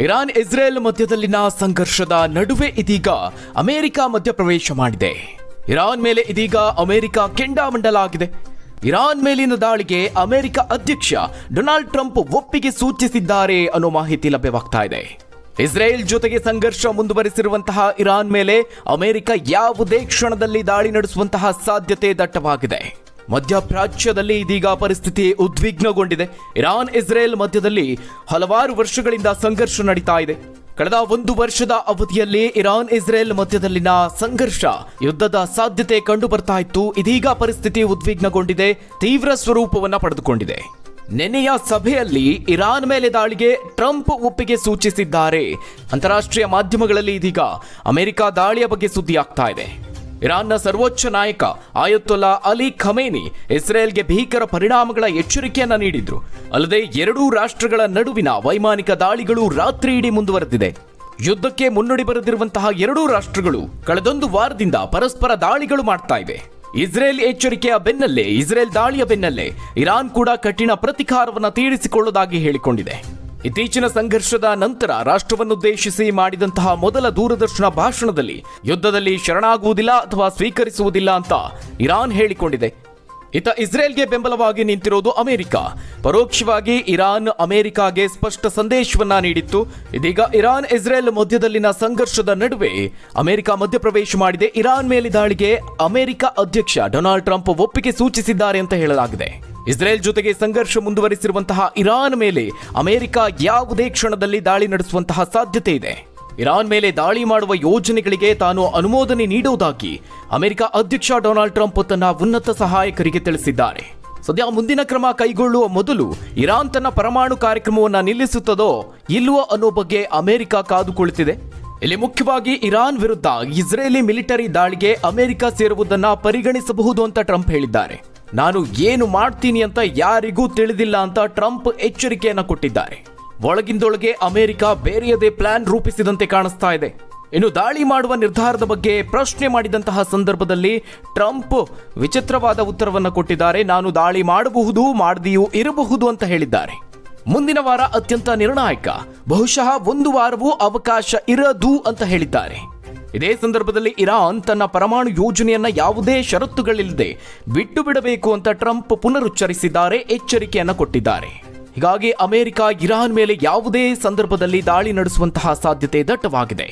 Iran Israel ಮಧ್ಯದಲ್ಲಿನ ಸಂಘರ್ಷದ ನಡುವೆ ಇದೀಗ ಅಮೆರಿಕ ಮಧ್ಯಪ್ರವೇಶ ಮಾಡಿದೆ. ಇರಾನ್ ಮೇಲೆ ಇದೀಗ ಅಮೆರಿಕ ಕೆಂಡಾಮಂಡಲಾಗಿದೆ. ಇರಾನ್ ಮೇಲಿನ ದಾಳಿಗೆ ಅಮೆರಿಕ ಅಧ್ಯಕ್ಷ ಡೊನಾಲ್ಡ್ ಟ್ರಂಪ್ ಒಪ್ಪಿಗೆ ಸೂಚಿಸಿದ್ದಾರೆ ಅನ್ನೋ ಮಾಹಿತಿ ಲಭ್ಯವಾಗ್ತಾ ಇದೆ. ಇಸ್ರೇಲ್ ಜೊತೆಗೆ ಸಂಘರ್ಷ ಮುಂದುವರಿಸಿರುವಂತಹ ಇರಾನ್ ಮೇಲೆ ಅಮೆರಿಕ ಯಾವುದೇ ಕ್ಷಣದಲ್ಲಿ ದಾಳಿ ನಡೆಸುವಂತಹ ಸಾಧ್ಯತೆ ದಟ್ಟವಾಗಿದೆ. ಮಧ್ಯಪ್ರಾಚ್ಯದಲ್ಲಿ ಇದೀಗ ಪರಿಸ್ಥಿತಿ ಉದ್ವಿಗ್ನಗೊಂಡಿದೆ. ಇರಾನ್ ಇಸ್ರೇಲ್ ಮಧ್ಯದಲ್ಲಿ ಹಲವಾರು ವರ್ಷಗಳಿಂದ ಸಂಘರ್ಷ ನಡೀತಾ ಇದೆ. ಕಳೆದ 1 ವರ್ಷದ ಅವಧಿಯಲ್ಲಿ ಇರಾನ್ ಇಸ್ರೇಲ್ ಮಧ್ಯದಲ್ಲಿನ ಸಂಘರ್ಷ ಯುದ್ಧದ ಸಾಧ್ಯತೆ ಕಂಡು ಬರ್ತಾ ಇತ್ತು. ಇದೀಗ ಪರಿಸ್ಥಿತಿ ಉದ್ವಿಗ್ನಗೊಂಡಿದೆ, ತೀವ್ರ ಸ್ವರೂಪವನ್ನ ಪಡೆದುಕೊಂಡಿದೆ. ನೆನೆಯ ಸಭೆಯಲ್ಲಿ ಇರಾನ್ ಮೇಲೆ ದಾಳಿಗೆ ಟ್ರಂಪ್ ಒಪ್ಪಿಗೆ ಸೂಚಿಸಿದ್ದಾರೆ. ಅಂತಾರಾಷ್ಟ್ರೀಯ ಮಾಧ್ಯಮಗಳಲ್ಲಿ ಇದೀಗ ಅಮೆರಿಕ ದಾಳಿಯ ಬಗ್ಗೆ ಸುದ್ದಿ ಆಗ್ತಾ ಇದೆ. ಇರಾನ್ನ ಸರ್ವೋಚ್ಚ ನಾಯಕ ಆಯತೊಲ್ಲಾ ಅಲಿ ಖಮೇನಿ ಇಸ್ರೇಲ್ಗೆ ಭೀಕರ ಪರಿಣಾಮಗಳ ಎಚ್ಚರಿಕೆಯನ್ನ ನೀಡಿದ್ರು. ಅಲ್ಲದೆ ಎರಡೂ ರಾಷ್ಟ್ರಗಳ ನಡುವಿನ ವೈಮಾನಿಕ ದಾಳಿಗಳು ರಾತ್ರಿ ಇಡೀ ಮುಂದುವರೆದಿದೆ. ಯುದ್ಧಕ್ಕೆ ಮುನ್ನುಡಿ ಬರೆದಿರುವಂತಹ ಎರಡೂ ರಾಷ್ಟ್ರಗಳು ಕಳೆದೊಂದು ವಾರದಿಂದ ಪರಸ್ಪರ ದಾಳಿಗಳು ಮಾಡ್ತಾ ಇವೆ. ಇಸ್ರೇಲ್ ಎಚ್ಚರಿಕೆಯ ಬೆನ್ನಲ್ಲೇ, ಇಸ್ರೇಲ್ ದಾಳಿಯ ಬೆನ್ನಲ್ಲೇ ಇರಾನ್ ಕೂಡ ಕಠಿಣ ಪ್ರತಿಕಾರವನ್ನು ತೀರಿಸಿಕೊಳ್ಳುವುದಾಗಿ ಹೇಳಿಕೊಂಡಿದೆ. ಇತ್ತೀಚಿನ ಸಂಘರ್ಷದ ನಂತರ ರಾಷ್ಟ್ರವನ್ನುದ್ದೇಶಿಸಿ ಮಾಡಿದಂತಹ ಮೊದಲ ದೂರದರ್ಶನ ಭಾಷಣದಲ್ಲಿ ಯುದ್ಧದಲ್ಲಿ ಶರಣಾಗುವುದಿಲ್ಲ ಅಥವಾ ಸ್ವೀಕರಿಸುವುದಿಲ್ಲ ಅಂತ ಇರಾನ್ ಹೇಳಿಕೊಂಡಿದೆ. ಇತ್ತ ಇಸ್ರೇಲ್ಗೆ ಬೆಂಬಲವಾಗಿ ನಿಂತಿರೋದು ಅಮೆರಿಕ. ಪರೋಕ್ಷವಾಗಿ ಇರಾನ್ ಅಮೆರಿಕಾಗೆ ಸ್ಪಷ್ಟ ಸಂದೇಶವನ್ನ ನೀಡಿತ್ತು. ಇದೀಗ ಇರಾನ್ ಇಸ್ರೇಲ್ ಮಧ್ಯದಲ್ಲಿನ ಸಂಘರ್ಷದ ನಡುವೆ ಅಮೆರಿಕ ಮಧ್ಯಪ್ರವೇಶ ಮಾಡಿದೆ. ಇರಾನ್ ಮೇಲೆ ದಾಳಿಗೆ ಅಮೆರಿಕ ಅಧ್ಯಕ್ಷ ಡೊನಾಲ್ಡ್ ಟ್ರಂಪ್ ಒಪ್ಪಿಗೆ ಸೂಚಿಸಿದ್ದಾರೆ ಅಂತ ಹೇಳಲಾಗಿದೆ. ಇಸ್ರೇಲ್ ಜೊತೆಗೆ ಸಂಘರ್ಷ ಮುಂದುವರಿಸಿರುವಂತಹ ಇರಾನ್ ಮೇಲೆ ಅಮೆರಿಕ ಯಾವುದೇ ಕ್ಷಣದಲ್ಲಿ ದಾಳಿ ನಡೆಸುವಂತಹ ಸಾಧ್ಯತೆ ಇದೆ. ಇರಾನ್ ಮೇಲೆ ದಾಳಿ ಮಾಡುವ ಯೋಜನೆಗಳಿಗೆ ತಾನು ಅನುಮೋದನೆ ನೀಡುವುದಾಗಿ ಅಮೆರಿಕ ಅಧ್ಯಕ್ಷ ಡೊನಾಲ್ಡ್ ಟ್ರಂಪ್ ತನ್ನ ಉನ್ನತ ಸಹಾಯಕರಿಗೆ ತಿಳಿಸಿದ್ದಾರೆ. ಸದ್ಯ ಮುಂದಿನ ಕ್ರಮ ಕೈಗೊಳ್ಳುವ ಮೊದಲು ಇರಾನ್ ತನ್ನ ಪರಮಾಣು ಕಾರ್ಯಕ್ರಮವನ್ನು ನಿಲ್ಲಿಸುತ್ತದೋ ಇಲ್ಲವೋ ಅನ್ನೋ ಬಗ್ಗೆ ಅಮೆರಿಕ ಕಾದು ಕುಳಿತಿದೆ. ಇಲ್ಲಿ ಮುಖ್ಯವಾಗಿ ಇರಾನ್ ವಿರುದ್ಧ ಇಸ್ರೇಲಿ ಮಿಲಿಟರಿ ದಾಳಿಗೆ ಅಮೆರಿಕ ಸೇರುವುದನ್ನ ಪರಿಗಣಿಸಬಹುದು ಅಂತ ಟ್ರಂಪ್ ಹೇಳಿದ್ದಾರೆ. ನಾನು ಏನು ಮಾಡ್ತೀನಿ ಅಂತ ಯಾರಿಗೂ ತಿಳಿದಿಲ್ಲ ಅಂತ ಟ್ರಂಪ್ ಎಚ್ಚರಿಕೆಯನ್ನ ಕೊಟ್ಟಿದ್ದಾರೆ. ಒಳಗಿಂದೊಳಗೆ ಅಮೆರಿಕ ಬೇರೆಯದೇ ಪ್ಲಾನ್ ರೂಪಿಸಿದಂತೆ ಕಾಣಿಸ್ತಾ ಇದೆ. ಇನ್ನು ದಾಳಿ ಮಾಡುವ ನಿರ್ಧಾರದ ಬಗ್ಗೆ ಪ್ರಶ್ನೆ ಮಾಡಿದಂತಹ ಸಂದರ್ಭದಲ್ಲಿ ಟ್ರಂಪ್ ವಿಚಿತ್ರವಾದ ಉತ್ತರವನ್ನು ಕೊಟ್ಟಿದ್ದಾರೆ. ನಾನು ದಾಳಿ ಮಾಡಬಹುದು, ಮಾಡದೆಯೂ ಇರಬಹುದು ಅಂತ ಹೇಳಿದ್ದಾರೆ. ಮುಂದಿನ ವಾರ ಅತ್ಯಂತ ನಿರ್ಣಾಯಕ, ಬಹುಶಃ 1 ವಾರವೂ ಅವಕಾಶ ಇರದು ಅಂತ ಹೇಳಿದ್ದಾರೆ. ಇದೇ ಸಂದರ್ಭದಲ್ಲಿ ಇರಾನ್ ತನ್ನ ಪರಮಾಣು ಯೋಜನೆಯನ್ನ ಯಾವುದೇ ಷರತ್ತುಗಳಿಲ್ಲದೆ ಬಿಟ್ಟು ಬಿಡಬೇಕು ಅಂತ ಟ್ರಂಪ್ ಪುನರುಚ್ಚರಿಸಿದ್ದಾರೆ, ಎಚ್ಚರಿಕೆಯನ್ನ ಕೊಟ್ಟಿದ್ದಾರೆ. ಹೀಗಾಗಿ ಅಮೆರಿಕ ಇರಾನ್ ಮೇಲೆ ಯಾವುದೇ ಸಂದರ್ಭದಲ್ಲಿ ದಾಳಿ ನಡೆಸುವಂತಹ ಸಾಧ್ಯತೆ ದಟ್ಟವಾಗಿದೆ.